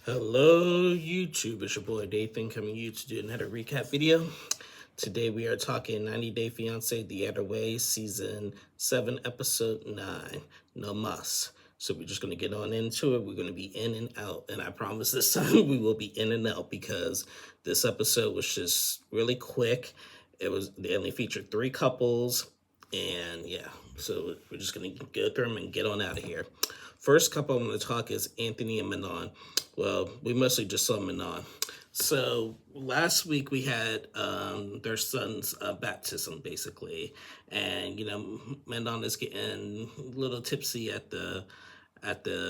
Hello YouTube, it's your boy Dathan coming to you to do another recap video. Today we are talking 90 Day Fiancé The Other Way, Season 7, Episode 9, No Mas. So we're just going to get on into it. We're going to be in and out, and I promise this time we will be in and out because this episode was just really quick. They only featured 3 couples, and yeah, so we're just going to go through them and get on out of here. First couple I'm going to talk is Anthony and Manon. Well, we mostly just saw Manon. So last week we had their son's baptism, basically, and Manon is getting a little tipsy at the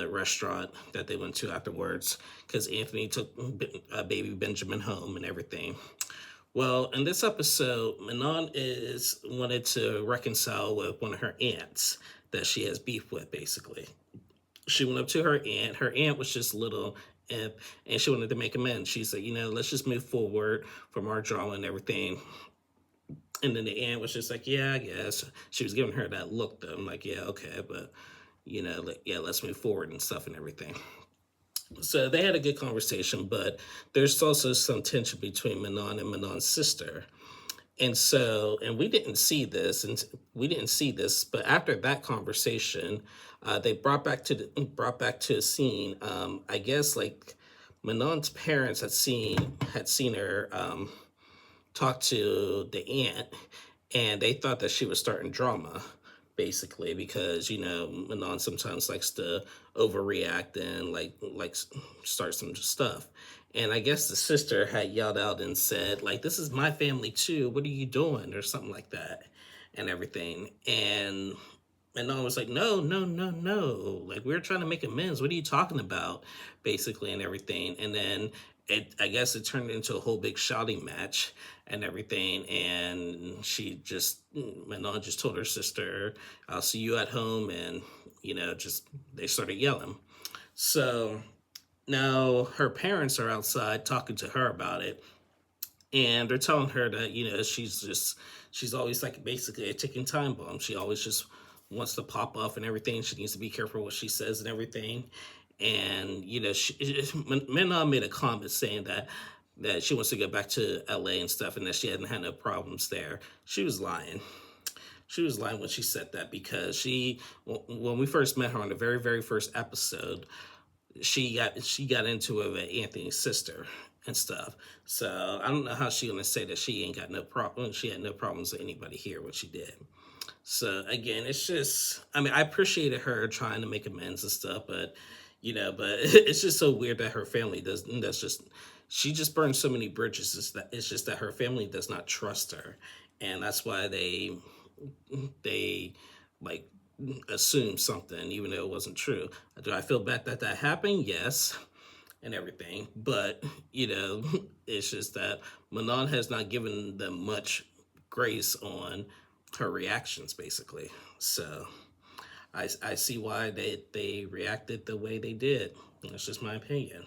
restaurant that they went to afterwards because Anthony took baby Benjamin home and everything. Well, in this episode, Manon is wanted to reconcile with one of her aunts that she has beef with, basically. She went up to her aunt. Her aunt was just a little imp, and she wanted to make amends. She said, let's just move forward from our drama and everything. And then the aunt was just like, yeah, I guess. She was giving her that look, though. I'm like, yeah, okay, but, let's move forward and stuff and everything. So they had a good conversation, but there's also some tension between Manon and Manon's sister. And we didn't see this, but after that conversation, they brought back to a scene. I guess like Manon's parents had seen her talk to the aunt, and they thought that she was starting drama, basically, because Manon sometimes likes to overreact and like start some stuff. And I guess the sister had yelled out and said, like, this is my family too. What are you doing? Or something like that and everything. And Manon was like, no, no, no, no. Like, we're trying to make amends. What are you talking about? Basically, and everything. And then I guess it turned into a whole big shouting match and everything. And Manon just told her sister, I'll see you at home. And, they started yelling. So now her parents are outside talking to her about it, and they're telling her that she's always like basically a ticking time bomb. She always just wants to pop off and everything. She needs to be careful what she says and everything. And Manon made a comment saying that she wants to go back to LA and stuff, and that she hadn't had no problems there. She was lying. She was lying when she said that, because when we first met her on the very, very first episode, she got into it with Anthony's sister and stuff. So I don't know how she's gonna say that she ain't got no problem. She had no problems with anybody here, what she did. So again, it's just, I appreciated her trying to make amends and stuff, but it's just so weird that her family doesn't. She just burned so many bridges. It's just that her family does not trust her, and that's why they like assume something, even though it wasn't true. Do I feel bad that happened? Yes, and everything. But, it's just that Manon has not given them much grace on her reactions, basically. So I see why they reacted the way they did. That's just my opinion.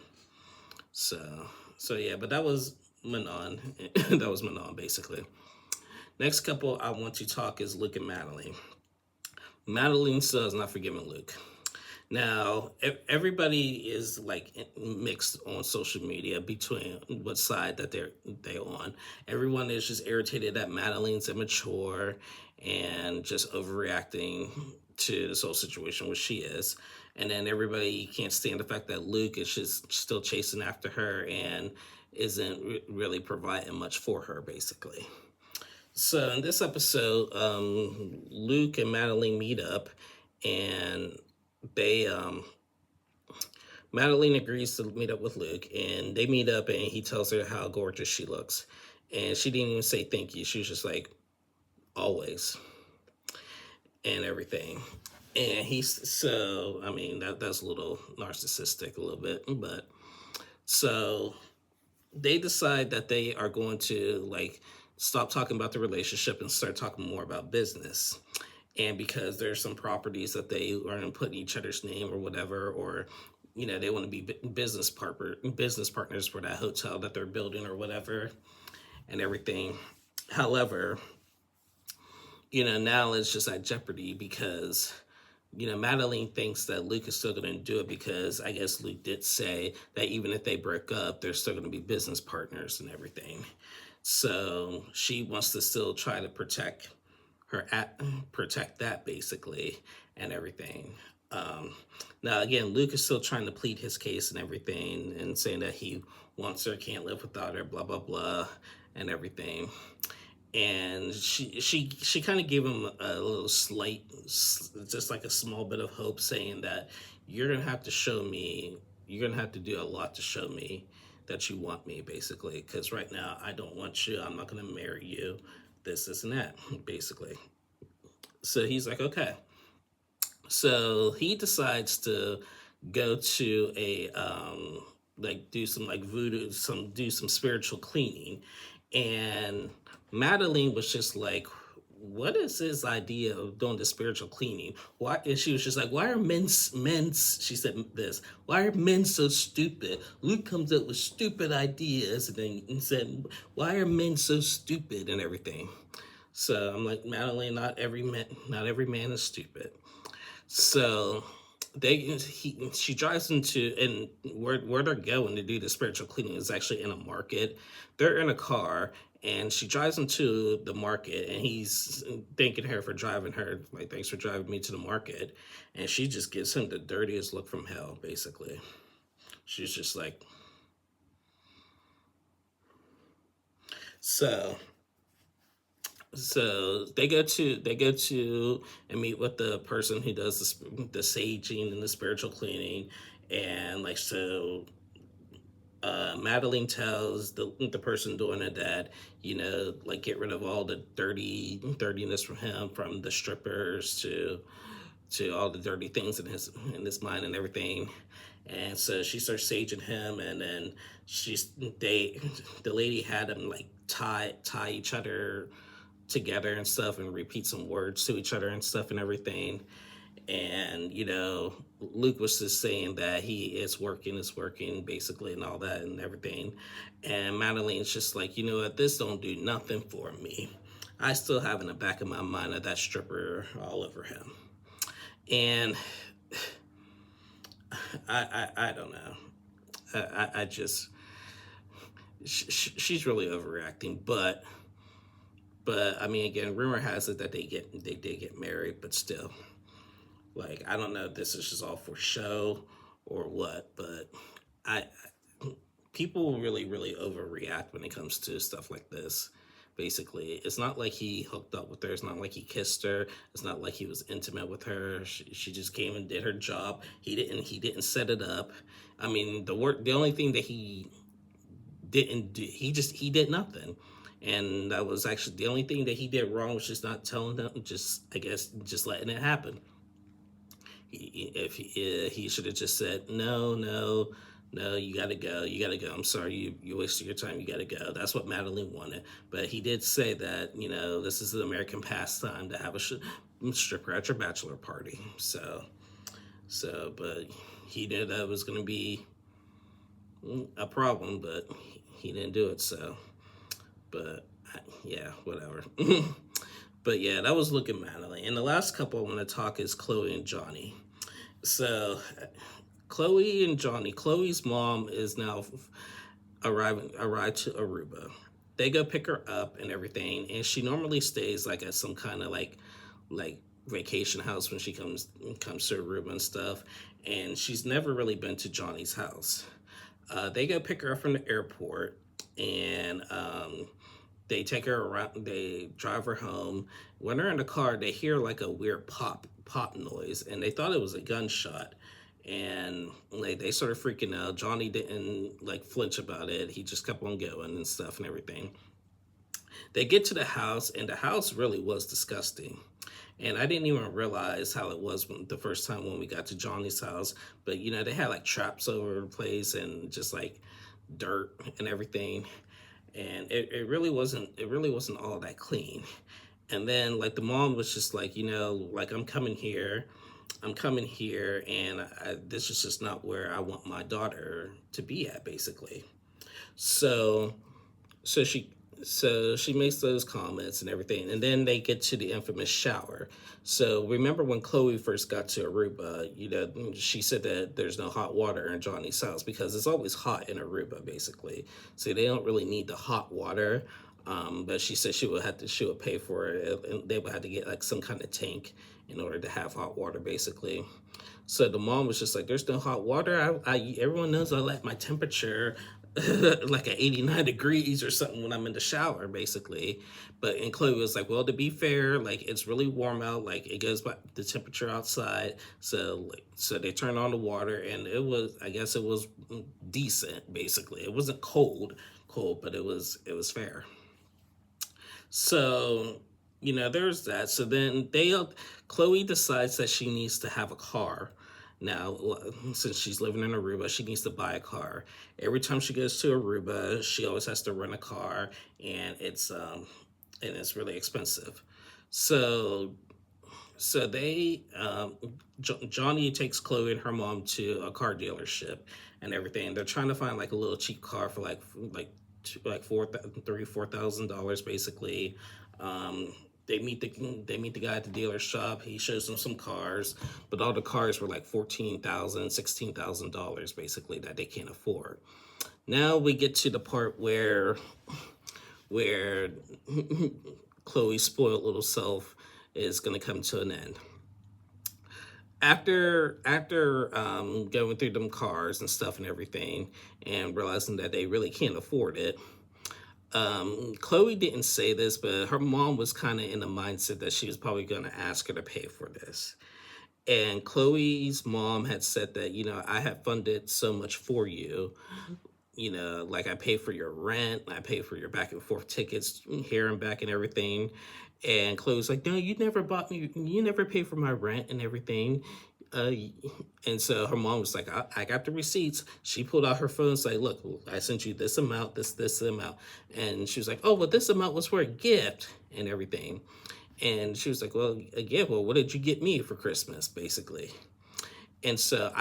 So yeah, but that was Manon. That was Manon, basically. Next couple I want to talk is Luke and Madeline. Madeline still has not forgiven Luke. Now, everybody is like mixed on social media between what side that they're on. Everyone is just irritated that Madeline's immature and just overreacting to this whole situation, which she is. And then everybody can't stand the fact that Luke is just still chasing after her and isn't really providing much for her, basically. So in this episode, Luke and Madeline meet up, and they Madeline agrees to meet up with Luke, and they meet up, and he tells her how gorgeous she looks, and she didn't even say thank you. She was just like, always, and everything. And that's a little narcissistic, a little bit, but so they decide that they are going to like stop talking about the relationship and start talking more about business. And because there's some properties that they are going to put in each other's name or whatever, or they want to be business partners for that hotel that they're building or whatever and everything. However, now it's just at jeopardy because Madeline thinks that Luke is still going to do it because I guess Luke did say that even if they break up, they're still going to be business partners and everything. So she wants to still try to protect that basically and everything. Um, Now again, Luke is still trying to plead his case and everything, and saying that he wants her, can't live without her, blah blah blah, and everything. And she kind of gave him a little slight, just like a small bit of hope, saying that you're gonna have to show me, you're gonna have to do a lot to show me that you want me, basically, because right now I don't want you, I'm not gonna marry you, this and that, basically. So he's like, okay. So he decides to go to a like do some like voodoo, do some spiritual cleaning, and Madeline was just like, "What is his idea of doing the spiritual cleaning? Why?" And she was just like, "Why are men's?" She said this. "Why are men so stupid?" Luke comes up with stupid ideas, and then he said, "Why are men so stupid?" and everything. So I'm like, Madeline, not every man is stupid. So she drives into, and where they're going to do the spiritual cleaning is actually in a market. They're in a car, and she drives into the market, and he's thanking her for driving her, like, thanks for driving me to the market. And she just gives him the dirtiest look from hell, basically. She's just like, so they go to and meet with the person who does the saging and the spiritual cleaning, and like, so Madeline tells the person doing it that, like, get rid of all the dirtiness from him, from the strippers to all the dirty things in his mind and everything. And so she starts saging him, and then the lady had him like tie each other together and stuff, and repeat some words to each other and stuff and everything. And Luke was just saying that it's working basically, and all that and everything. And Madeline's just like, what, this don't do nothing for me. I still have in the back of my mind that stripper all over him. And I don't know. I just she's really overreacting, but I mean, again, rumor has it that they did get married, but still, like, I don't know if this is just all for show or what, but I people really overreact when it comes to stuff like this. Basically, it's not like he hooked up with her. It's not like he kissed her. It's not like he was intimate with her. She just came and did her job. He didn't set it up. I mean, the only thing that he didn't do, he did nothing. And that was actually the only thing that he did wrong, was just not telling them, just, I guess, just letting it happen. He should have just said, no, no, no, you gotta go, I'm sorry, you wasted your time, you gotta go. That's what Madeline wanted. But he did say that, this is an American pastime to have a stripper at your bachelor party. But he knew that was going to be a problem, but he didn't do it. So, but yeah, whatever. But yeah, that was Luke and Madeline. And the last couple I want to talk is Chloe and Johnny. So Chloe and Johnny, Chloe's mom is now arrived to Aruba. They go pick her up and everything, and she normally stays like at some kind of like vacation house when she comes to Aruba and stuff. And she's never really been to Johnny's house. They go pick her up from the airport, and they take her around. They drive her home. When they're in the car, they hear like a weird pop noise, and they thought it was a gunshot. And like, they started freaking out. Johnny didn't like flinch about it. He just kept on going and stuff and everything. They get to the house, and the house really was disgusting. And I didn't even realize how it was the first time when we got to Johnny's house. But they had like traps over the place, and just like dirt and everything. And it really wasn't all that clean. And then like the mom was just like, like, I'm coming here, and this is just not where I want my daughter to be at, basically. So she so she makes those comments and everything, and then they get to the infamous shower. So remember when Chloe first got to Aruba, she said that there's no hot water in Johnny's house because it's always hot in Aruba, basically. So they don't really need the hot water. But she said she would pay for it, and they would have to get like some kind of tank in order to have hot water, basically. So the mom was just like, "There's no hot water. Everyone knows I like my temperature like at 89 degrees or something when I'm in the shower, basically." And Chloe was like, "Well, to be fair, like it's really warm out. Like it goes by the temperature outside. So they turned on the water, and I guess it was decent. Basically, it wasn't cold, but it was fair." So, there's that. So then Chloe decides that she needs to have a car. Now, since she's living in Aruba, she needs to buy a car. Every time she goes to Aruba, she always has to rent a car, and it's really expensive. So, Johnny takes Chloe and her mom to a car dealership and everything. They're trying to find like a little cheap car for like $4,000 basically. They meet the guy at the dealer shop. He shows them some cars, but all the cars were like $16,000 basically that they can't afford. Now we get to the part where Chloe's spoiled little self is going to come to an end. After going through them cars and stuff and everything, and realizing that they really can't afford it, Chloe didn't say this, but her mom was kind of in the mindset that she was probably going to ask her to pay for this. And Chloe's mom had said that, I have funded so much for you. Like I pay for your rent, I pay for your back and forth tickets here and back and everything. And Chloe's like, "No, you never pay for my rent and everything." Uh, and so her mom was like, I got the receipts. She pulled out her phone and said, "Look, I sent you this amount, this amount." And she was like, "Oh, well, this amount was for a gift and everything." And she was like, "Well, a gift? Well, what did you get me for Christmas, basically?" And so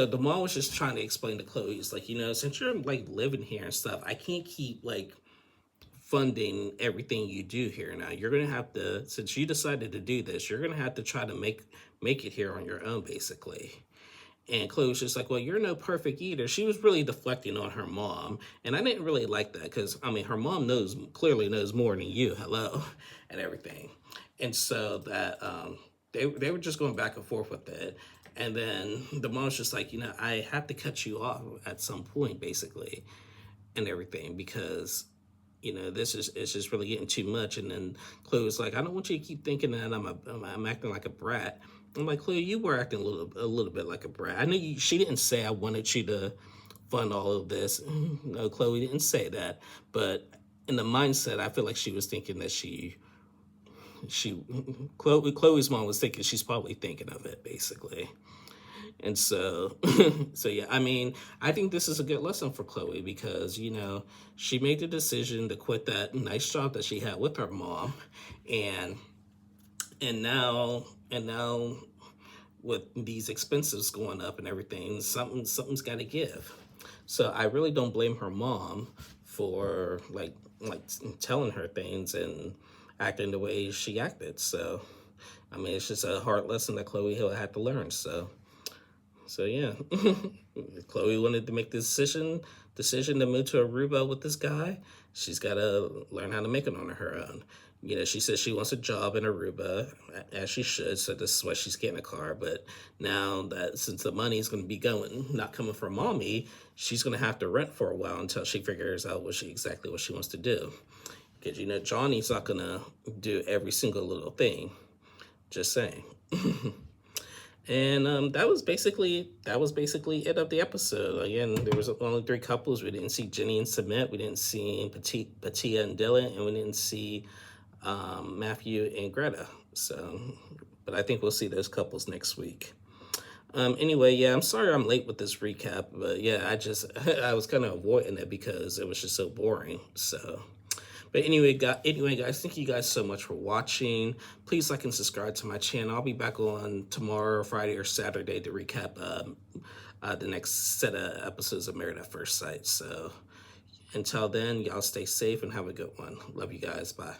the mom was just trying to explain to Chloe, it's like, since you're like living here and stuff, I can't keep like funding everything you do here. Now you're gonna have to, since you decided to do this, you're gonna have to try to make it here on your own, basically. And Chloe was just like, "Well, you're no perfect eater." She was really deflecting on her mom, and I didn't really like that because her mom clearly knows more than you, hello, and everything. And so that they were just going back and forth with it. And then the mom's just like, "I have to cut you off at some point, basically, and everything, because it's just really getting too much." And then Chloe was like, "I don't want you to keep thinking that I'm acting like a brat." I'm like, "Chloe, you were acting a little bit like a brat. I know she didn't say I wanted you to fund all of this. No, Chloe didn't say that. But in the mindset, I feel like she was thinking that Chloe's mom was thinking she's probably thinking of it, basically. And so, so yeah, I think this is a good lesson for Chloe because, she made the decision to quit that nice job that she had with her mom. And, and now with these expenses going up and everything, something's got to give. So I really don't blame her mom for like telling her things and acting the way she acted. So, it's just a hard lesson that Chloe Hill had to learn. So yeah, Chloe wanted to make the decision to move to Aruba with this guy. She's got to learn how to make it on her own. She says she wants a job in Aruba, as she should. So this is why she's getting a car. But now that since the money is going to be not coming from mommy, she's going to have to rent for a while until she figures out exactly what she wants to do. Because Johnny's not going to do every single little thing. Just saying. And that was basically it of the episode. Again, there was only 3 couples. We didn't see Jenny and Submit. We didn't see Patia and Dylan, and we didn't see Matthew and Greta. So, but I think we'll see those couples next week. Anyway, yeah, I'm sorry I'm late with this recap, but yeah, I was kind of avoiding it because it was just so boring. So. But anyway, guys, thank you guys so much for watching. Please like and subscribe to my channel. I'll be back on tomorrow, Friday, or Saturday to recap the next set of episodes of Married at First Sight. So, Until then, y'all stay safe and have a good one. Love you guys. Bye.